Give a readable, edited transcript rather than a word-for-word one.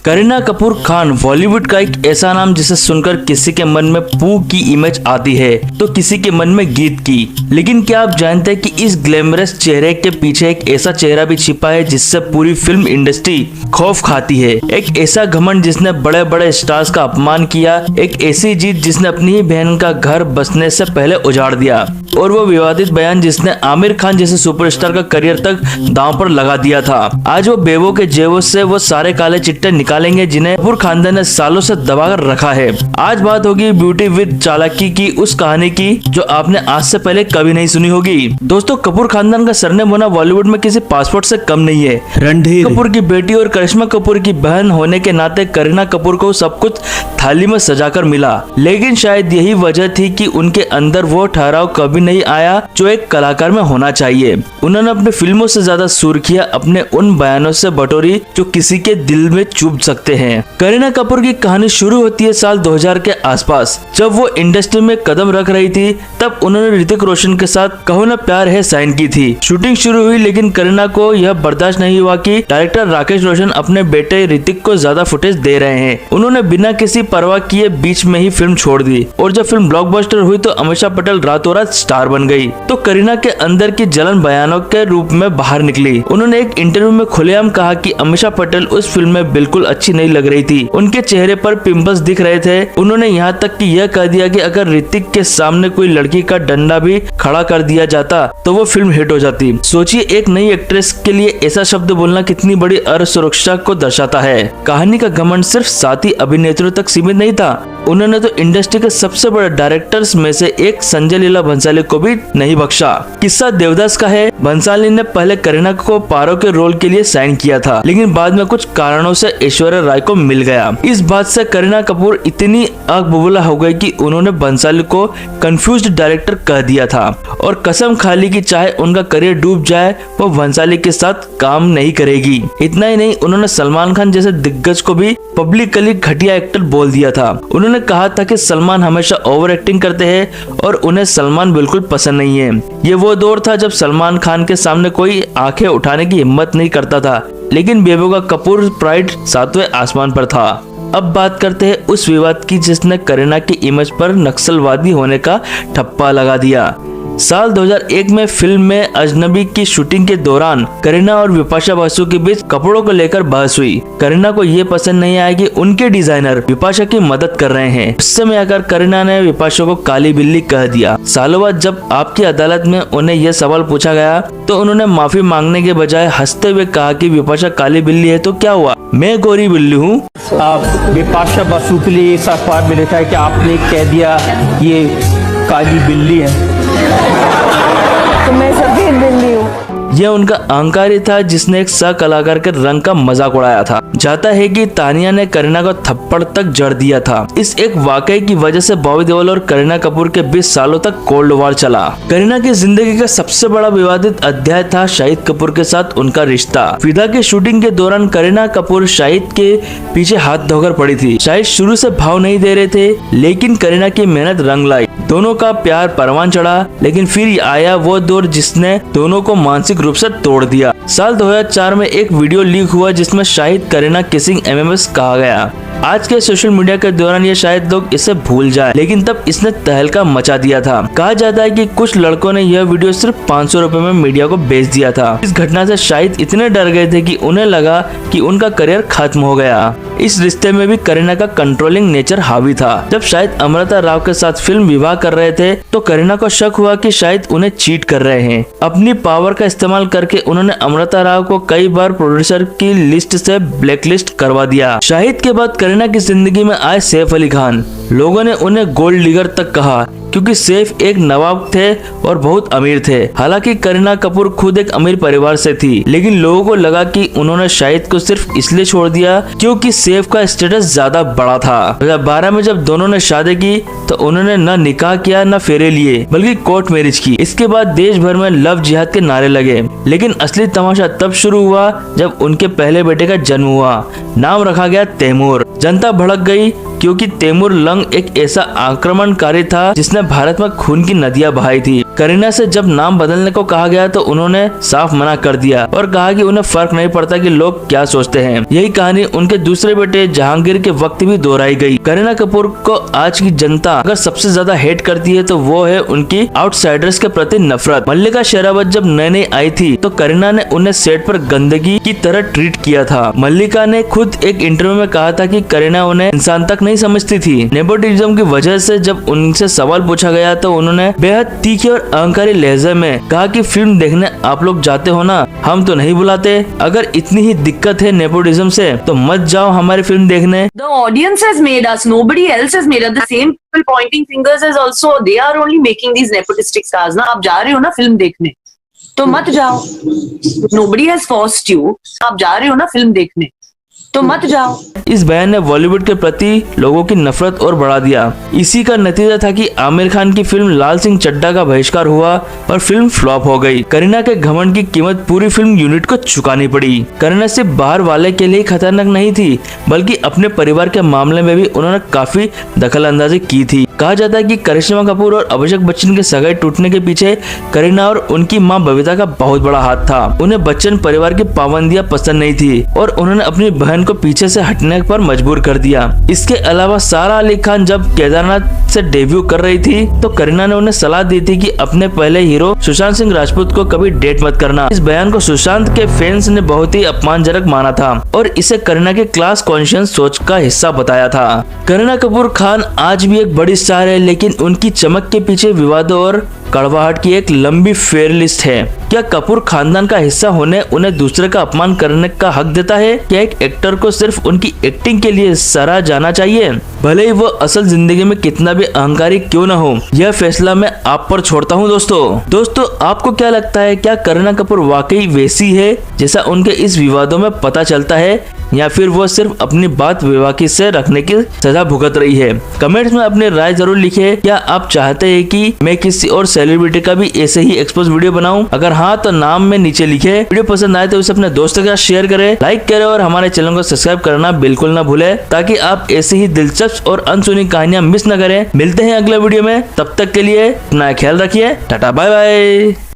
करीना कपूर खान बॉलीवुड का एक ऐसा नाम जिसे सुनकर किसी के मन में पू की इमेज आती है तो किसी के मन में गीत की। लेकिन क्या आप जानते हैं कि इस ग्लैमरस चेहरे के पीछे एक ऐसा चेहरा भी छिपा है जिससे पूरी फिल्म इंडस्ट्री खौफ खाती है। एक ऐसा घमंड जिसने बड़े बड़े स्टार्स का अपमान किया, एक ऐसी जीत जिसने अपनी ही बहन का घर बसने से पहले उजाड़ दिया, और वो विवादित बयान जिसने आमिर खान जैसे सुपरस्टार का करियर तक दांव पर लगा दिया था। आज वो बेवों के जेबों से वो सारे काले चिट्टे निकालेंगे जिन्हें कपूर खानदान ने सालों से दबाकर रखा है। आज बात होगी ब्यूटी विद चालाकी की, उस कहानी की जो आपने आज से पहले कभी नहीं सुनी होगी। दोस्तों, कपूर खानदान का सरनेम होना बॉलीवुड में किसी पासपोर्ट से कम नहीं है। रणधीर कपूर की बेटी और करिश्मा कपूर की बहन होने के नाते करीना कपूर को सब कुछ थाली में सजाकर मिला, लेकिन शायद यही वजह थी कि उनके अंदर वो ठहराव कभी नहीं आया जो एक कलाकार में होना चाहिए। उन्होंने अपनी फिल्मों से ज्यादा सुर्खियां अपने उन बयानों से बटोरी जो किसी के दिल में चुभ सकते हैं। करीना कपूर की कहानी शुरू होती है साल 2000 के आसपास, जब वो इंडस्ट्री में कदम रख रही थी। तब उन्होंने ऋतिक रोशन के साथ कहो ना प्यार है साइन की थी। शूटिंग शुरू हुई, लेकिन करीना को यह बर्दाश्त नहीं हुआ कि डायरेक्टर राकेश रोशन अपने बेटे ऋतिक को ज्यादा फुटेज दे रहे हैं। उन्होंने बिना किसी परवाह किए बीच में ही फिल्म छोड़ दी, और जब फिल्म ब्लॉकबस्टर हुई तो अमीषा पटेल रातों रात स्टार बन गई। तो करीना के अंदर की जलन बयानों के रूप में बाहर निकली। उन्होंने एक इंटरव्यू में खुलेआम कहा कि अमीषा पटेल उस फिल्म में बिल्कुल अच्छी नहीं लग रही थी, उनके चेहरे पर पिंपल्स दिख रहे थे। उन्होंने यहाँ तक कि यह कह दिया कि अगर ऋतिक के सामने कोई लड़की का डंडा भी खड़ा कर दिया जाता तो वो फिल्म हिट हो जाती। सोचिए, एक नई एक्ट्रेस के लिए ऐसा शब्द बोलना कितनी बड़ी असुरक्षा को दर्शाता है। कहानी का घमंड सिर्फ साथी अभिनेत्रियों तक सीमित नहीं था, उन्होंने तो इंडस्ट्री के सबसे बड़े डायरेक्टर्स में से एक संजय लीला भंसाली को भी नहीं बख्शा। किस्सा देवदास का है। भंसाली ने पहले करीना को पारो के रोल के लिए साइन किया था, लेकिन बाद में कुछ कारणों से ऐश्वर्या राय को मिल गया। इस बात से करीना कपूर इतनी आग बबूला हो गई कि उन्होंने भंसाली को कंफ्यूज्ड डायरेक्टर कह दिया था, और कसम खा ली कि चाहे उनका करियर डूब जाए वो भंसाली के साथ काम नहीं करेगी। इतना ही नहीं, उन्होंने सलमान खान जैसे दिग्गज को भी पब्लिकली घटिया एक्टर बोल दिया था। उन्होंने कहा था कि सलमान हमेशा ओवर एक्टिंग करते हैं और उन्हें सलमान बिल्कुल पसंद नहीं है। ये वो दौर था जब सलमान खान के सामने कोई आंखें उठाने की हिम्मत नहीं करता था, लेकिन बेबो का कपूर प्राइड 7वें आसमान पर था। अब बात करते हैं उस विवाद की जिसने करीना की इमेज पर नक्सलवादी होने का ठप्पा लगा दिया। साल 2001 में फिल्म में अजनबी की शूटिंग के दौरान करीना और बिपाशा बासु के बीच कपड़ों को लेकर बहस हुई। करीना को ये पसंद नहीं आया कि उनके डिजाइनर बिपाशा की मदद कर रहे हैं। गुस्से में आकर करीना ने बिपाशा को काली बिल्ली कह दिया। सालों बाद जब आपकी अदालत में उन्हें यह सवाल पूछा गया तो उन्होंने माफी मांगने के बजाय हंसते हुए कहा कि बिपाशा काली बिल्ली है तो क्या हुआ, मैं गोरी बिल्ली हूँ। बिपाशा बासु के लिए ऐसा अखबार में लिखा है कि आपने कह दिया ये काली बिल्ली है, तो मैं सफेद बिल्ली हूँ। यह उनका अहंकार ही था जिसने एक सह कलाकार के रंग का मजाक उड़ाया था। जाता है कि तानिया ने करीना को थप्पड़ तक जड़ दिया था। इस एक वाकये की वजह से बॉबी देओल और करीना कपूर के बीच सालों तक कोल्ड वॉर चला। करीना की जिंदगी का सबसे बड़ा विवादित अध्याय था शाहिद कपूर के साथ उनका रिश्ता। फिदा की शूटिंग के दौरान करीना कपूर शाहिद के पीछे हाथ धोकर पड़ी थी। शाहिद शुरू से भाव नहीं दे रहे थे, लेकिन करीना की मेहनत रंग लाई। दोनों का प्यार परवान चढ़ा, लेकिन फिर आया वो दौर जिसने दोनों को मानसिक रूप से तोड़ दिया। साल 2004 में एक वीडियो लीक हुआ जिसमें शाहिद करीना किसिंग MMS कहा गया। आज के सोशल मीडिया के दौरान ये शायद लोग इसे भूल जाए, लेकिन तब इसने तहलका मचा दिया था। कहा जाता है कि कुछ लड़कों ने यह वीडियो सिर्फ 500 रुपए में मीडिया को बेच दिया था। इस घटना से शाहिद इतने डर गए थे कि उन्हें लगा कि उनका करियर खत्म हो गया। इस रिश्ते में भी करीना का कंट्रोलिंग नेचर हावी था। जब शाहिद अमृता राव के साथ फिल्म विवाह कर रहे थे तो करीना को शक हुआ कि शायद उन्हें चीट कर रहे हैं। अपनी पावर का इस्तेमाल करके उन्होंने अमृता राव को कई बार प्रोड्यूसर की लिस्ट से ब्लैकलिस्ट करवा दिया। शाहिद के बाद करीना की जिंदगी में आए सैफ अली खान। लोगों ने उन्हें गोल्ड डिगर तक कहा क्योंकि सैफ एक नवाब थे और बहुत अमीर थे। हालांकि करीना कपूर खुद एक अमीर परिवार से थी, लेकिन लोगों को लगा कि उन्होंने शाहिद को सिर्फ इसलिए छोड़ दिया क्योंकि सैफ का स्टेटस ज्यादा बड़ा था। 2012 में जब दोनों ने शादी की तो उन्होंने न निकाह किया न फेरे लिए, बल्कि कोर्ट मैरिज की। इसके बाद देश भर में लव जिहाद के नारे लगे, लेकिन असली तमाशा तब शुरू हुआ जब उनके पहले बेटे का जन्म हुआ। नाम रखा गया तैमूर। जनता भड़क गई क्योंकि तैमूर लंग एक ऐसा आक्रमणकारी था जिसने भारत में खून की नदियां बहाई थी। करीना से जब नाम बदलने को कहा गया तो उन्होंने साफ मना कर दिया और कहा कि उन्हें फर्क नहीं पड़ता कि लोग क्या सोचते हैं। यही कहानी उनके दूसरे बेटे जहांगीर के वक्त भी दोहराई गई। करीना कपूर को आज की जनता अगर सबसे ज्यादा हेट करती है तो वो है उनकी आउटसाइडर्स के प्रति नफरत। मल्लिका शेरावत जब नई आई थी तो करीना ने उन्हें सेट पर गंदगी की तरह ट्रीट किया था। मल्लिका ने खुद एक इंटरव्यू में कहा था कि करीना उन्हें इंसान तक नहीं समझती थी। नेपोटिज्म की वजह से जब उनसे सवाल पूछा गया तो उन्होंने बेहद तीखे और अहंकारी लहजे में कहा कि फिल्म देखने आप लोग जाते हो ना, हम तो नहीं बुलाते। अगर इतनी ही दिक्कत है नेपोटिज्म से तो मत जाओ हमारी फिल्म देखने। The audience has made us. Nobody else has made us. The same people pointing fingers as also they are only making these nepotistic stars. ना आप जा रहे हो ना फिल्म देखने, तो मत जाओ। Nobody has forced you. आप जा रहे हो ना फिल्म देखने, तो मत जाओ। इस बयान ने बॉलीवुड के प्रति लोगों की नफरत और बढ़ा दिया। इसी का नतीजा था कि आमिर खान की फिल्म लाल सिंह चड्ढा का बहिष्कार हुआ और फिल्म फ्लॉप हो गई। करीना के घमंड की कीमत पूरी फिल्म यूनिट को चुकानी पड़ी। करीना सिर्फ बाहर वाले के लिए खतरनाक नहीं थी, बल्कि अपने परिवार के मामले में भी उन्होंने काफी दखल अंदाजी की थी। कहा जाता है कि करिश्मा कपूर और अभिषेक बच्चन के सगाई टूटने के पीछे करीना और उनकी मां बबीता का बहुत बड़ा हाथ था। उन्हें बच्चन परिवार की पाबंदियां पसंद नहीं थी और उन्होंने अपनी बहन को पीछे से हटने पर मजबूर कर दिया। इसके अलावा सारा अली खान जब केदारनाथ से डेब्यू कर रही थी तो करीना ने उन्हें सलाह दी थी कि अपने पहले हीरो सुशांत सिंह राजपूत को कभी डेट मत करना। इस बयान को सुशांत के फैंस ने बहुत ही अपमानजनक माना था और इसे करीना के क्लास कॉन्शियस सोच का हिस्सा बताया था। करीना कपूर खान आज भी एक बड़ी स्टार है, लेकिन उनकी चमक के पीछे विवादों और कड़वाहट की एक लंबी फेयर लिस्ट है। क्या कपूर खानदान का हिस्सा होने उन्हें दूसरे का अपमान करने का हक देता है? क्या एक एक्टर को सिर्फ उनकी एक्टिंग के लिए सराहा जाना चाहिए, भले ही वो असल जिंदगी में कितना भी अहंकारी क्यों न हो? यह फैसला मैं आप पर छोड़ता हूं। दोस्तों आपको क्या लगता है, क्या करीना कपूर वाकई वैसी है जैसा उनके इस विवादों में पता चलता है, या फिर वो सिर्फ अपनी बात बेबाकी से रखने की सजा भुगत रही है? कमेंट्स में अपनी राय जरूर लिखिए। क्या आप चाहते हैं कि मैं किसी और सेलिब्रिटी का भी ऐसे ही एक्सपोज वीडियो बनाऊं? अगर हाँ तो नाम में नीचे लिखे। वीडियो पसंद आए तो उसे अपने दोस्तों के साथ शेयर करें, लाइक करें और हमारे चैनल को सब्सक्राइब करना बिल्कुल ना भूले, ताकि आप ऐसी ही दिलचस्प और अनसुनी कहानियां मिस न करें। मिलते हैं अगले वीडियो में, तब तक के लिए अपना ख्याल रखिए। Tata bye bye.